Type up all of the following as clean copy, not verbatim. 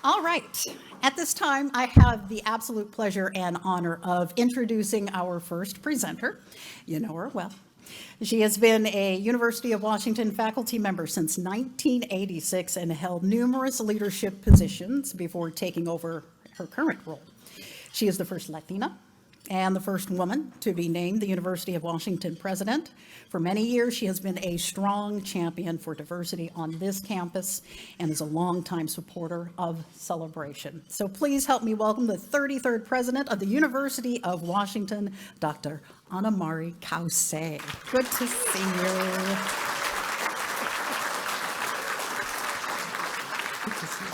All right. At this time, I have the absolute pleasure and honor of introducing our first presenter. You know her well. She has been a University of Washington faculty member since 1986 and held numerous leadership positions before taking over her current role. She is the first Latina and the first woman to be named the University of Washington president. For many years, she has been a strong champion for diversity on this campus and is a longtime supporter of Celebration. So please help me welcome the 33rd president of the University of Washington, Dr. Anna-Marie Cauce. Good to see you. Good to see you.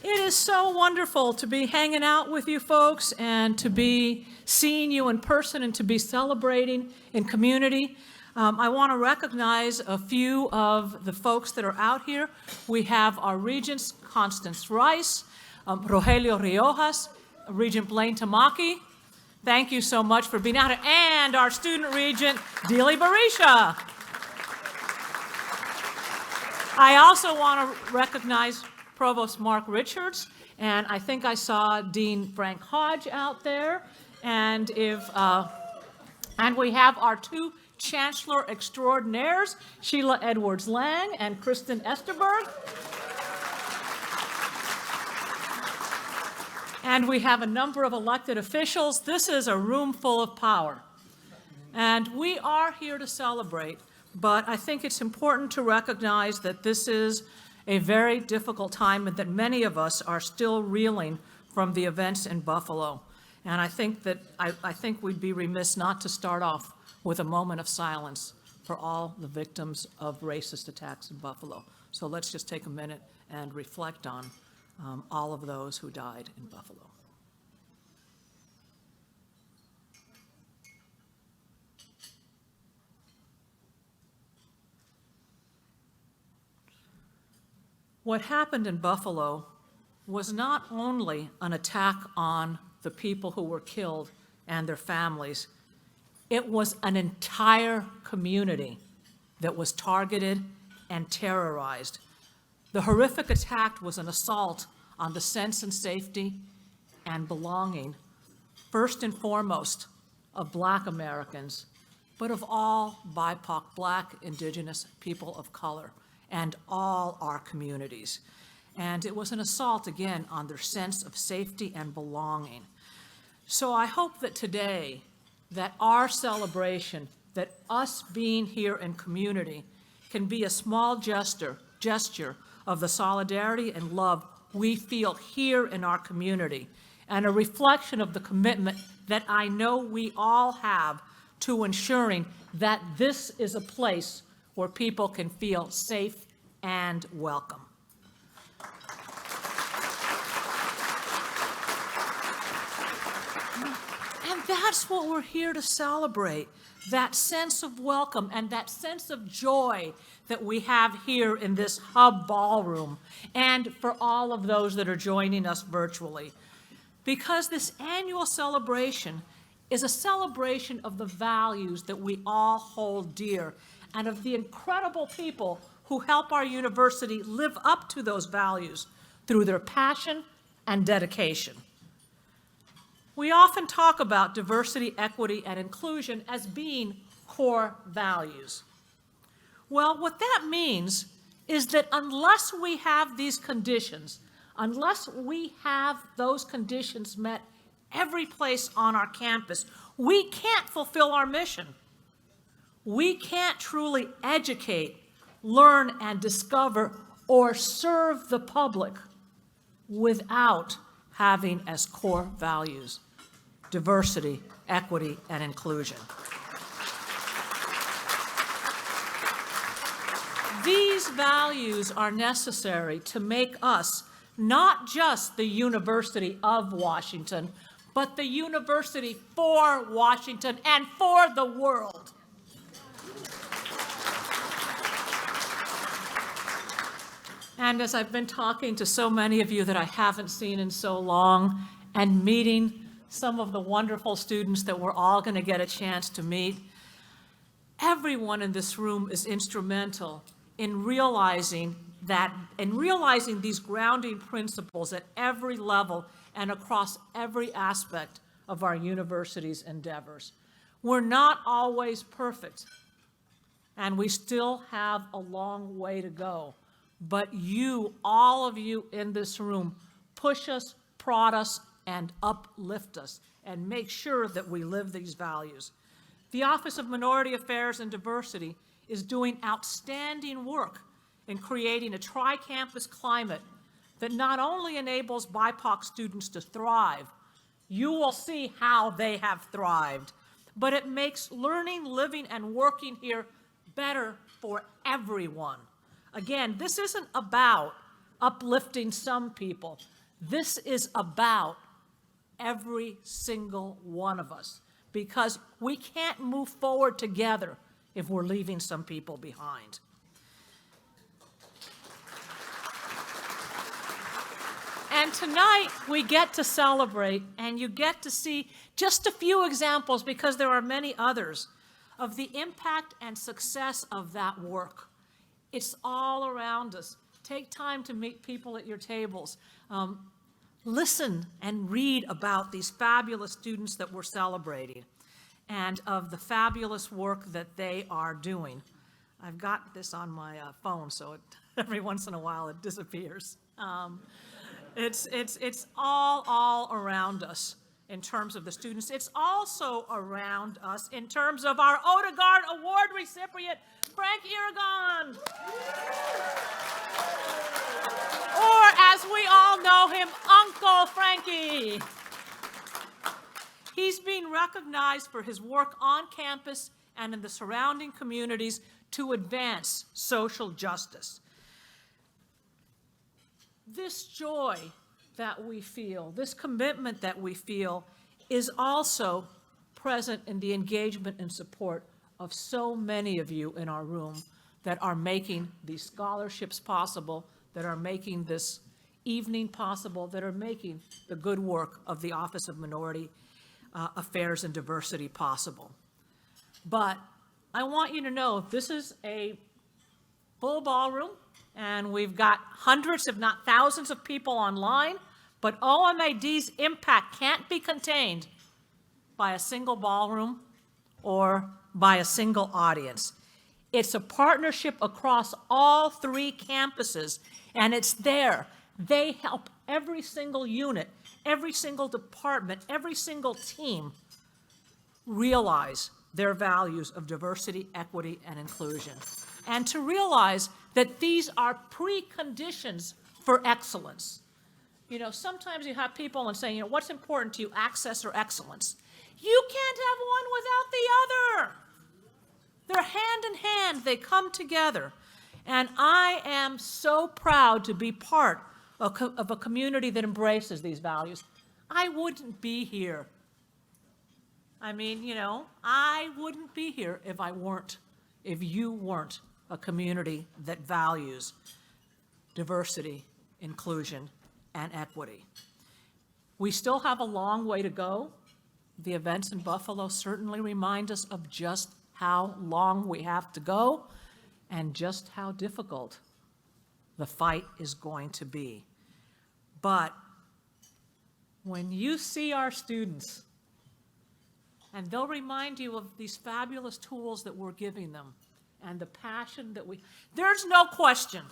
It is so wonderful to be hanging out with you folks and to be seeing you in person and to be celebrating in community. I want to recognize a few of the folks that are out here. We have our regents, Constance Rice, Rogelio Riojas, Regent Blaine Tamaki. Thank you so much for being out here. And our student regent, Dili Barisha. I also want to recognize Provost Mark Richards, and I think I saw Dean Frank Hodge out there, and we have our two Chancellor extraordinaires, Sheila Edwards-Lang and Kristen Esterberg. And we have a number of elected officials. This is a room full of power. And we are here to celebrate, but I think it's important to recognize that this is a very difficult time and that many of us are still reeling from the events in Buffalo. And I think we'd be remiss not to start off with a moment of silence for all the victims of racist attacks in Buffalo. So let's just take a minute and reflect on all of those who died in Buffalo. What happened in Buffalo was not only an attack on the people who were killed and their families, it was an entire community that was targeted and terrorized. The horrific attack was an assault on the sense and safety and belonging, first and foremost, of Black Americans, but of all BIPOC, Black, Indigenous people of color, and all our communities. And it was an assault, again, on their sense of safety and belonging. So I hope that today, that our celebration, that us being here in community, can be a small gesture of the solidarity and love we feel here in our community, and a reflection of the commitment that I know we all have to ensuring that this is a place where people can feel safe and welcome. And that's what we're here to celebrate, that sense of welcome and that sense of joy that we have here in this hub ballroom, and for all of those that are joining us virtually. Because this annual celebration is a celebration of the values that we all hold dear and of the incredible people who help our university live up to those values through their passion and dedication. We often talk about diversity, equity, and inclusion as being core values. Well, what that means is that unless we have these conditions, unless we have those conditions met every place on our campus, we can't fulfill our mission. We can't truly educate, learn, and discover or serve the public without having as core values diversity, equity, and inclusion. These values are necessary to make us not just the University of Washington, but the university for Washington and for the world. And as I've been talking to so many of you that I haven't seen in so long, and meeting some of the wonderful students that we're all going to get a chance to meet, everyone in this room is instrumental in realizing these grounding principles at every level and across every aspect of our university's endeavors. We're not always perfect, and we still have a long way to go. But you, all of you in this room, push us, prod us, and uplift us, and make sure that we live these values. The Office of Minority Affairs and Diversity is doing outstanding work in creating a tri-campus climate that not only enables BIPOC students to thrive, you will see how they have thrived, but it makes learning, living, and working here better for everyone. Again, this isn't about uplifting some people. This is about every single one of us, because we can't move forward together if we're leaving some people behind. And tonight, we get to celebrate, and you get to see just a few examples, because there are many others, of the impact and success of that work. It's all around us. Take time to meet people at your tables. Listen and read about these fabulous students that we're celebrating and of the fabulous work that they are doing. I've got this on my phone, so every once in a while it disappears. It's all around us in terms of the students. It's also around us in terms of our Odegaard Award recipient, Frank Iragon. Or, as we all know him, Uncle Frankie. He's being recognized for his work on campus and in the surrounding communities to advance social justice. This joy that we feel, this commitment that we feel, is also present in the engagement and support of so many of you in our room that are making these scholarships possible, that are making this evening possible, that are making the good work of the Office of Minority Affairs and Diversity possible. But I want you to know this is a full ballroom, and we've got hundreds, if not thousands, of people online, but OMAD's impact can't be contained by a single ballroom or by a single audience. It's a partnership across all three campuses, and it's there. They help every single unit, every single department, every single team realize their values of diversity, equity, and inclusion, and to realize that these are preconditions for excellence. You know, sometimes you have people and saying, you know, what's important to you, access or excellence? You can't have one without the other. They're hand in hand, they come together. And I am so proud to be part of a community that embraces these values. I wouldn't be here. I mean, you know, I wouldn't be here if you weren't a community that values diversity, inclusion, and equity. We still have a long way to go. The events in Buffalo certainly remind us of just how long we have to go and just how difficult the fight is going to be. But when you see our students, and they'll remind you of these fabulous tools that we're giving them and the passion that there's no question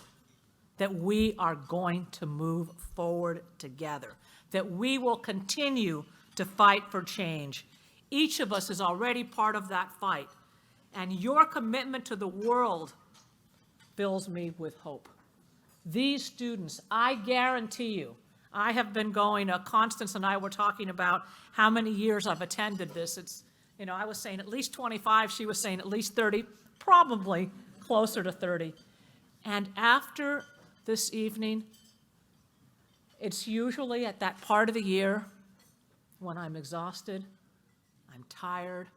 that we are going to move forward together, that we will continue to fight for change. Each of us is already part of that fight, and your commitment to the world fills me with hope. These students, I guarantee you, I have been going, Constance and I were talking about how many years I've attended this. It's, you know, I was saying at least 25, she was saying at least 30, probably closer to 30. And after this evening, it's usually at that part of the year when I'm exhausted, I'm tired,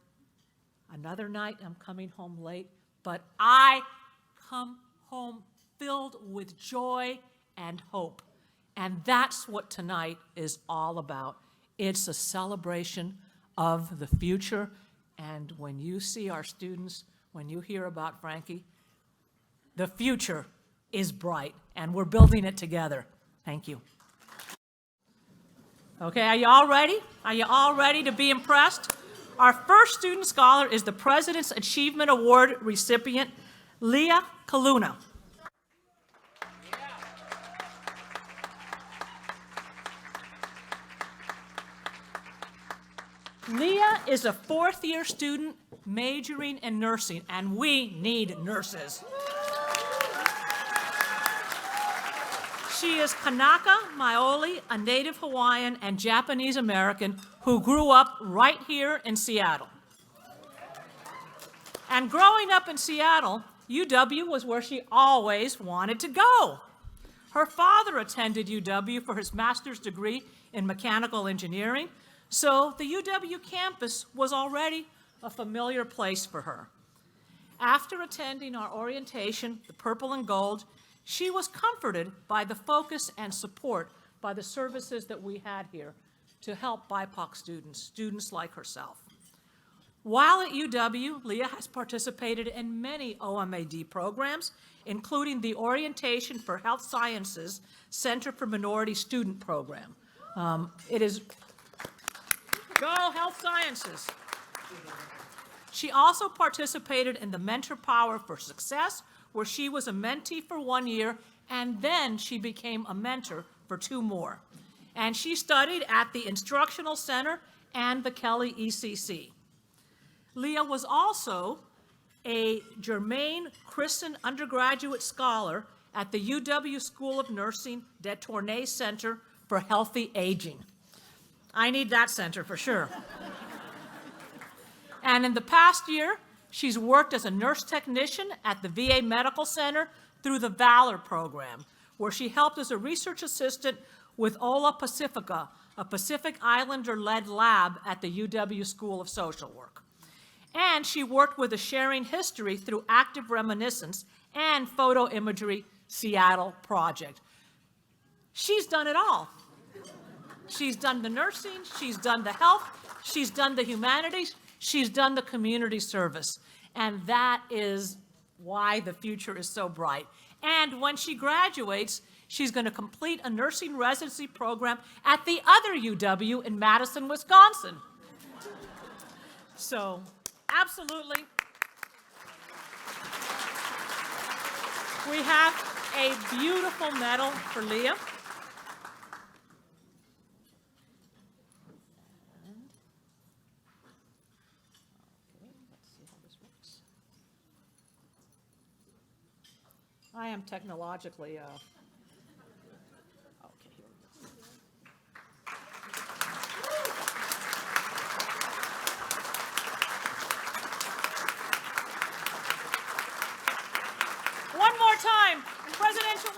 another night I'm coming home late, but I come home filled with joy and hope. And that's what tonight is all about. It's a celebration of the future. And when you see our students, when you hear about Frankie. The future is bright, and we're building it together. Thank you. Okay, are you all ready? Are you all ready to be impressed? Our first student scholar is the President's Achievement Award recipient, Lia Kaluna. Lia is a fourth-year student majoring in nursing, and we need nurses. She is Kanaka Maoli, a native Hawaiian and Japanese American who grew up right here in Seattle. And growing up in Seattle, UW was where she always wanted to go. Her father attended UW for his master's degree in mechanical engineering, so the UW campus was already a familiar place for her. After attending our orientation, the Purple and Gold, she was comforted by the focus and support by the services that we had here to help BIPOC students like herself. While at UW, Lia has participated in many OMAD programs, including the Orientation for Health Sciences Center for Minority Student Program. It is Go Health Sciences. She also participated in the Mentor Power for Success, where she was a mentee for 1 year, and then she became a mentor for 2 more. And she studied at the Instructional Center and the Kelly ECC. Lia was also a Germaine Christen undergraduate scholar at the UW School of Nursing de Tournai Center for Healthy Aging. I need that center for sure. And in the past year, she's worked as a nurse technician at the VA Medical Center through the Valor program, where she helped as a research assistant with Ola Pacifica, a Pacific Islander-led lab at the UW School of Social Work. And she worked with the Sharing History through Active Reminiscence and Photo Imagery Seattle project. She's done it all. She's done the nursing, she's done the health, she's done the humanities, she's done the community service. And that is why the future is so bright. And when she graduates, she's going to complete a nursing residency program at the other UW in Madison, Wisconsin. So, absolutely. We have a beautiful medal for Lia. I am technologically, okay, here we go. One more time, presidential.